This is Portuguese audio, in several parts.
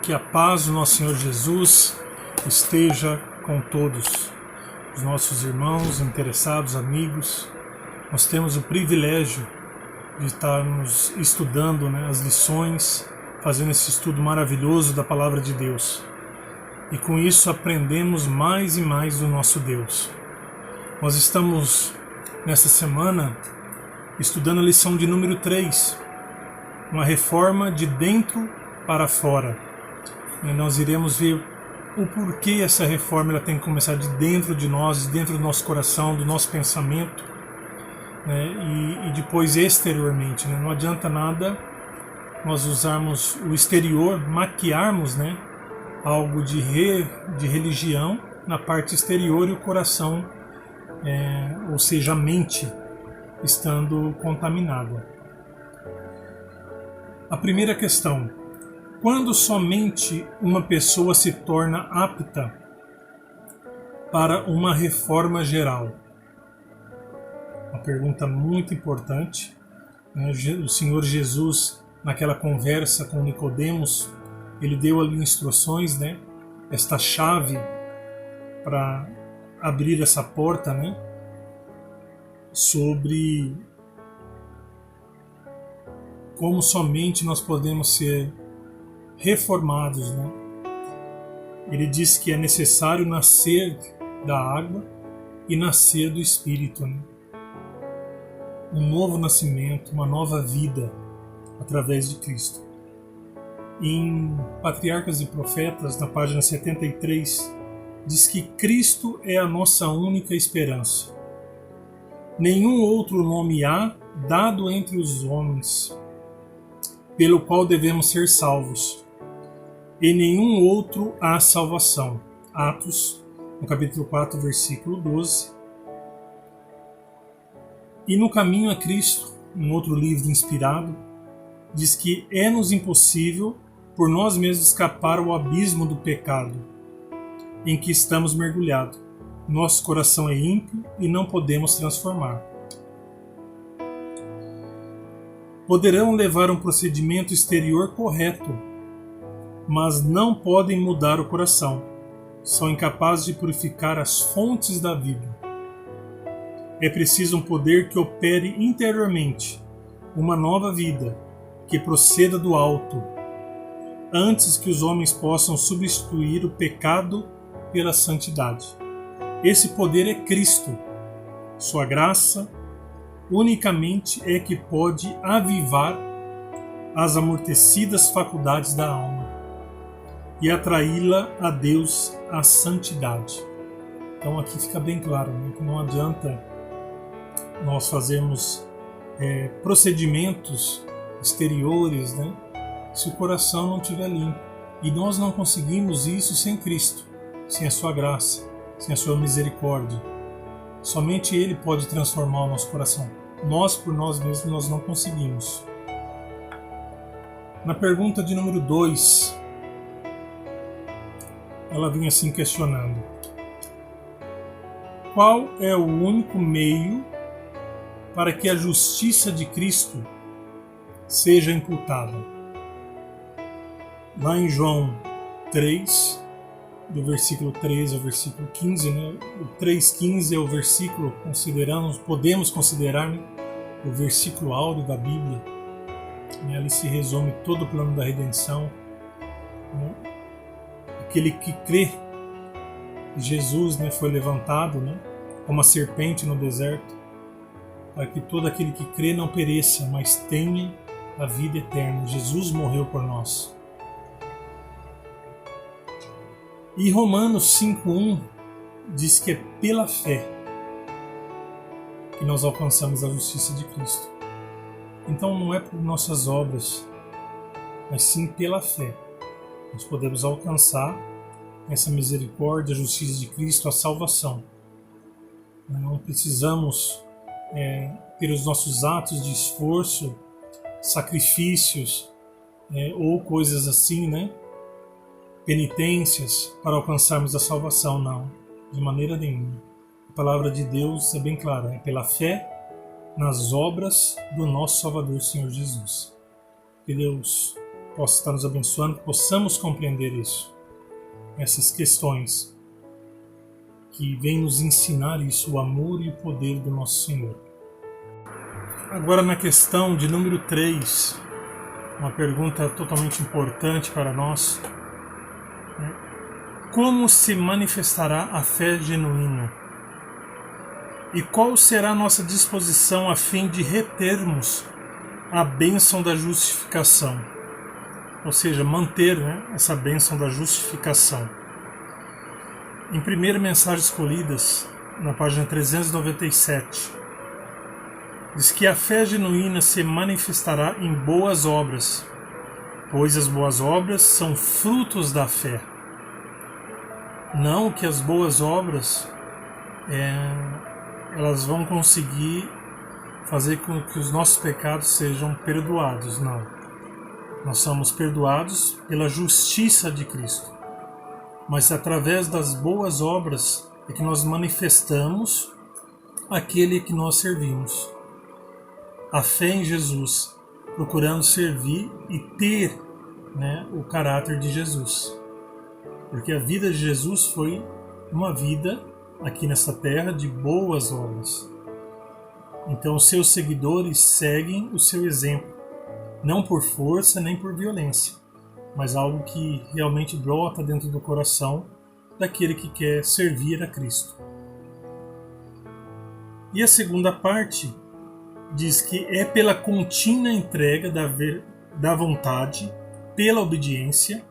Que a paz do nosso Senhor Jesus esteja com todos os nossos irmãos, interessados, amigos. Nós temos o privilégio de estarmos estudando as lições, fazendo esse estudo maravilhoso da Palavra de Deus. E com isso aprendemos mais e mais do nosso Deus. Nós estamos, nesta semana, estudando a lição de número 3, uma reforma de dentro para fora. Nós iremos ver o porquê essa reforma ela tem que começar de dentro de nós, de dentro do nosso coração, do nosso pensamento, e depois exteriormente. Não adianta nada nós usarmos o exterior, maquiarmos algo de religião na parte exterior e o coração, ou seja, a mente, estando contaminada. A primeira questão: quando somente uma pessoa se torna apta para uma reforma geral? Uma pergunta muito importante. O Senhor Jesus, naquela conversa com Nicodemos, ele deu ali instruções, esta chave para abrir essa porta, sobre como somente nós podemos ser reformados. Ele diz que é necessário nascer da água e nascer do Espírito. Um novo nascimento, uma nova vida através de Cristo. Em Patriarcas e Profetas, na página 73, diz que Cristo é a nossa única esperança. Nenhum outro nome há dado entre os homens pelo qual devemos ser salvos. E nenhum outro há salvação. Atos, no capítulo 4, versículo 12. E no Caminho a Cristo, um outro livro inspirado, diz que é-nos impossível por nós mesmos escapar ao abismo do pecado em que estamos mergulhados. Nosso coração é ímpio e não podemos transformar. Poderão levar um procedimento exterior correto, mas não podem mudar o coração. São incapazes de purificar as fontes da vida. É preciso um poder que opere interiormente, uma nova vida, que proceda do alto, antes que os homens possam substituir o pecado pela santidade. Esse poder é Cristo. Sua graça unicamente é que pode avivar as amortecidas faculdades da alma e atraí-la a Deus, à santidade. Então aqui fica bem claro que não adianta nós fazermos procedimentos exteriores, se o coração não estiver limpo. E nós não conseguimos isso sem Cristo, sem a sua graça, sem a sua misericórdia. Somente Ele pode transformar o nosso coração. Nós, por nós mesmos, nós não conseguimos. Na pergunta de número 2, ela vinha assim questionando: qual é o único meio para que a justiça de Cristo seja imputada? Lá em João 3, do versículo 13 ao versículo 15, o 3,15 é o versículo, podemos considerar o versículo áureo da Bíblia. Ali se resume todo o plano da redenção. Aquele que crê que Jesus foi levantado como a serpente no deserto, para que todo aquele que crê não pereça, mas tenha a vida eterna. Jesus morreu por nós. E Romanos 5,1 diz que é pela fé que nós alcançamos a justiça de Cristo. Então não é por nossas obras, mas sim pela fé. Nós podemos alcançar essa misericórdia, a justiça de Cristo, a salvação. Não precisamos ter os nossos atos de esforço, sacrifícios ou coisas assim, penitências para alcançarmos a salvação, não, de maneira nenhuma. A palavra de Deus é bem clara, é pela fé nas obras do nosso Salvador, Senhor Jesus. Que Deus possa estar nos abençoando, que possamos compreender isso, essas questões que vêm nos ensinar isso, o amor e o poder do nosso Senhor. Agora na questão de número 3, uma pergunta totalmente importante para nós. Como se manifestará a fé genuína? E qual será a nossa disposição a fim de retermos a bênção da justificação? Ou seja, manter, essa bênção da justificação. Em primeira mensagem escolhidas, na página 397, diz que a fé genuína se manifestará em boas obras, pois as boas obras são frutos da fé. Não que as boas obras elas vão conseguir fazer com que os nossos pecados sejam perdoados, não. Nós somos perdoados pela justiça de Cristo. Mas através das boas obras é que nós manifestamos aquele que nós servimos. A fé em Jesus, procurando servir e ter o caráter de Jesus. Porque a vida de Jesus foi uma vida aqui nessa terra de boas obras. Então os seus seguidores seguem o seu exemplo, não por força nem por violência, mas algo que realmente brota dentro do coração daquele que quer servir a Cristo. E a segunda parte diz que é pela contínua entrega da vontade, pela obediência,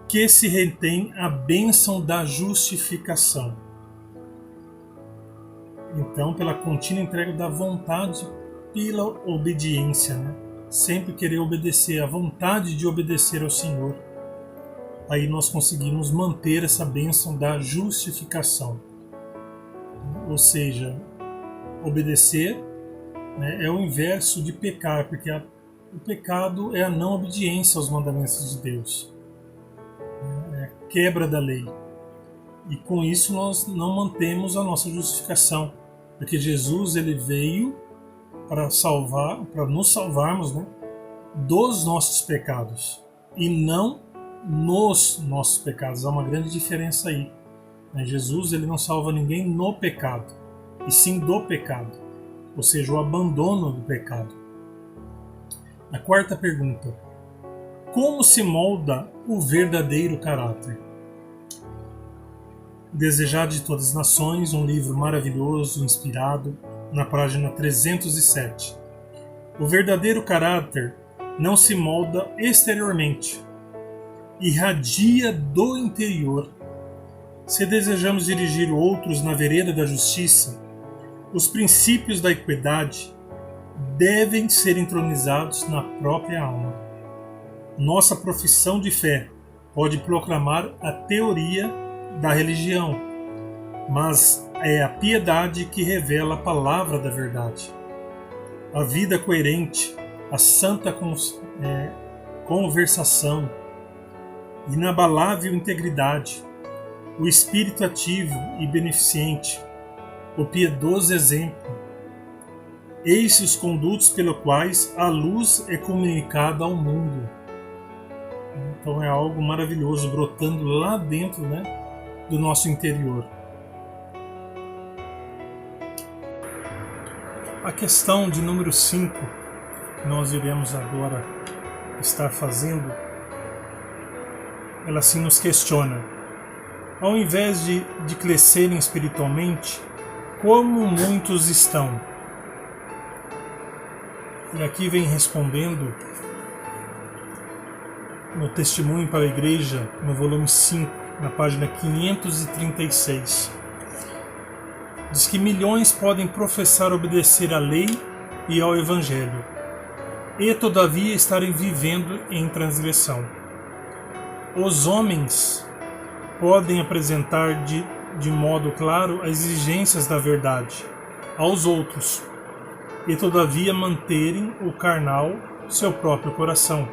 que se retém a bênção da justificação. Então, pela contínua entrega da vontade, pela obediência, sempre querer obedecer, a vontade de obedecer ao Senhor. Aí nós conseguimos manter essa bênção da justificação. Ou seja, obedecer é o inverso de pecar, porque o pecado é a não obediência aos mandamentos de Deus. Quebra da lei. E com isso nós não mantemos a nossa justificação, porque Jesus ele veio para nos salvarmos dos nossos pecados e não nos nossos pecados. Há uma grande diferença aí. Jesus ele não salva ninguém no pecado, e sim do pecado, ou seja, o abandono do pecado. A quarta pergunta: como se molda o verdadeiro caráter? Desejado de todas as nações, um livro maravilhoso, inspirado, na página 307. O verdadeiro caráter não se molda exteriormente, irradia do interior. Se desejamos dirigir outros na vereda da justiça, os princípios da equidade devem ser entronizados na própria alma. Nossa profissão de fé pode proclamar a teoria da religião, mas é a piedade que revela a palavra da verdade. A vida coerente, a santa conversação, inabalável integridade, o espírito ativo e beneficente, o piedoso exemplo, eis os condutos pelos quais a luz é comunicada ao mundo. Então é algo maravilhoso brotando lá dentro, do nosso interior. A questão de número 5, que nós iremos agora estar fazendo, ela assim nos questiona. Ao invés de crescerem espiritualmente, como muitos estão? E aqui vem respondendo no Testemunho para a Igreja, no volume 5, na página 536. Diz que milhões podem professar obedecer à lei e ao Evangelho, e todavia estarem vivendo em transgressão. Os homens podem apresentar de modo claro as exigências da verdade aos outros, e todavia manterem o carnal seu próprio coração.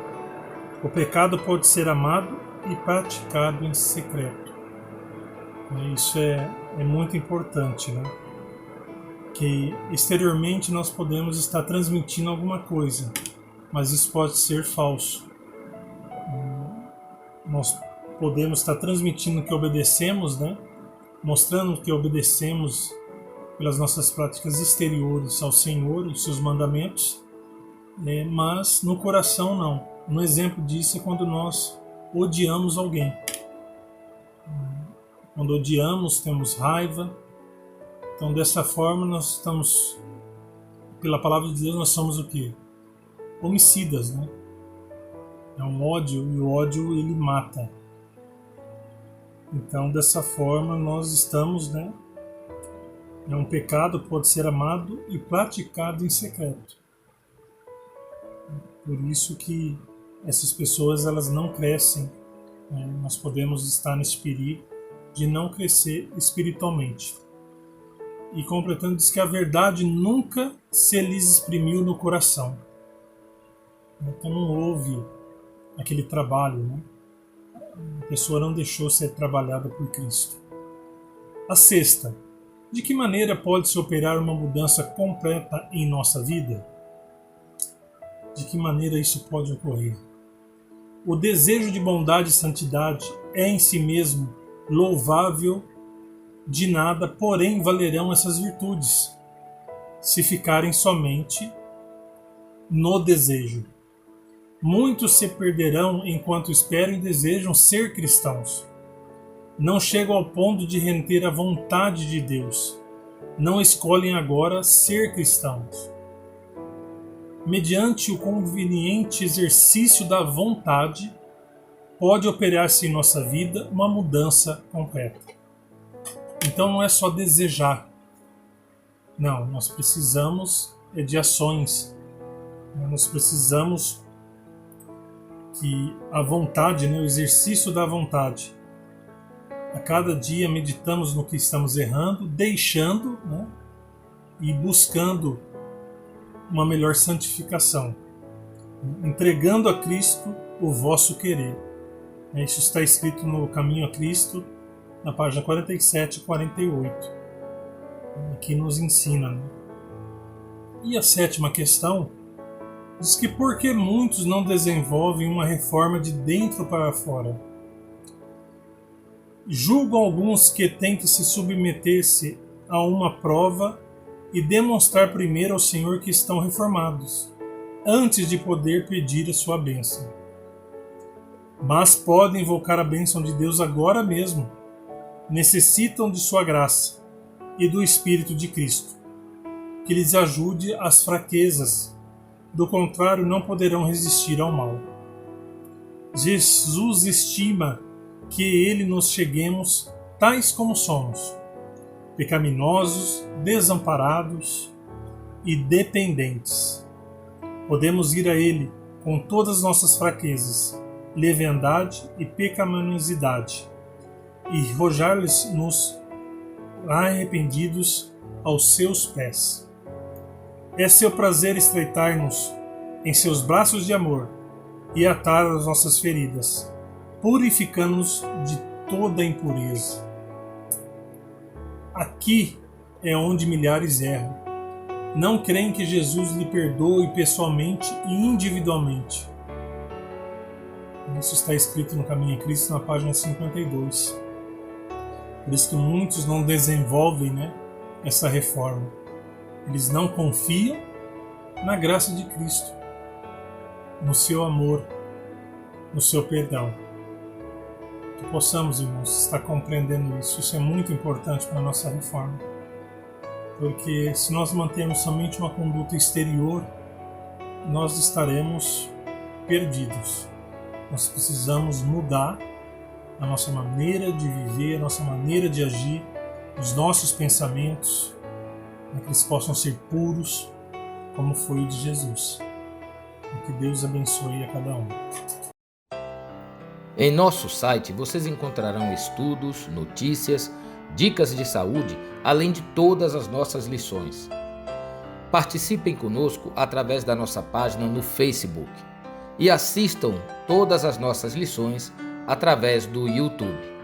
O pecado pode ser amado e praticado em secreto. Isso é muito importante, que exteriormente nós podemos estar transmitindo alguma coisa, mas isso pode ser falso. Nós podemos estar transmitindo que obedecemos, né? Mostrando que obedecemos pelas nossas práticas exteriores ao Senhor, os seus mandamentos, mas no coração não. Um exemplo disso é quando nós odiamos alguém. Quando odiamos, temos raiva. Então, dessa forma, nós estamos, pela palavra de Deus, nós somos o quê? Homicidas, né? É um ódio, e o ódio, ele mata. Então, dessa forma, nós estamos, né? É um pecado que pode ser amado e praticado em secreto. Por isso que essas pessoas, elas não crescem. Né? Nós podemos estar nesse perigo de não crescer espiritualmente. E completando, diz que a verdade nunca se lhes exprimiu no coração. Então não houve aquele trabalho, né? A pessoa não deixou ser trabalhada por Cristo. A sexta, de que maneira pode-se operar uma mudança completa em nossa vida? De que maneira isso pode ocorrer? O desejo de bondade e santidade é em si mesmo louvável, de nada, porém, valerão essas virtudes, se ficarem somente no desejo. Muitos se perderão enquanto esperam e desejam ser cristãos. Não chegam ao ponto de render a vontade de Deus. Não escolhem agora ser cristãos. Mediante o conveniente exercício da vontade, pode operar-se em nossa vida uma mudança completa. Então não é só desejar. Não, nós precisamos de ações. Nós precisamos que a vontade, né, o exercício da vontade. A cada dia meditamos no que estamos errando, deixando, né, e buscando uma melhor santificação. Entregando a Cristo o vosso querer. Isso está escrito no Caminho a Cristo, na página 47 e 48. Aqui nos ensina. Né? E a sétima questão diz que por que muitos não desenvolvem uma reforma de dentro para fora? Julgam alguns que têm que se submeter-se a uma prova e demonstrar primeiro ao Senhor que estão reformados, antes de poder pedir a sua bênção. Mas podem invocar a bênção de Deus agora mesmo. Necessitam de sua graça e do Espírito de Cristo, que lhes ajude às fraquezas. Do contrário, não poderão resistir ao mal. Jesus estima que Ele nos cheguemos tais como somos, pecaminosos, desamparados e dependentes. Podemos ir a Ele com todas as nossas fraquezas, leviandade e pecaminosidade, e rojar-lhes-nos arrependidos aos seus pés. É seu prazer estreitar-nos em seus braços de amor e atar as nossas feridas, purificando-nos de toda impureza. Aqui é onde milhares erram. Não creem que Jesus lhe perdoe pessoalmente e individualmente. Isso está escrito no Caminho a Cristo, na página 52. Por isso que muitos não desenvolvem, né, essa reforma. Eles não confiam na graça de Cristo, no seu amor, no seu perdão. Que possamos, irmãos, estar compreendendo isso. Isso é muito importante para a nossa reforma. Porque se nós mantermos somente uma conduta exterior, nós estaremos perdidos. Nós precisamos mudar a nossa maneira de viver, a nossa maneira de agir, os nossos pensamentos, para que eles possam ser puros, como foi o de Jesus. E que Deus abençoe a cada um. Em nosso site vocês encontrarão estudos, notícias, dicas de saúde, além de todas as nossas lições. Participem conosco através da nossa página no Facebook e assistam todas as nossas lições através do YouTube.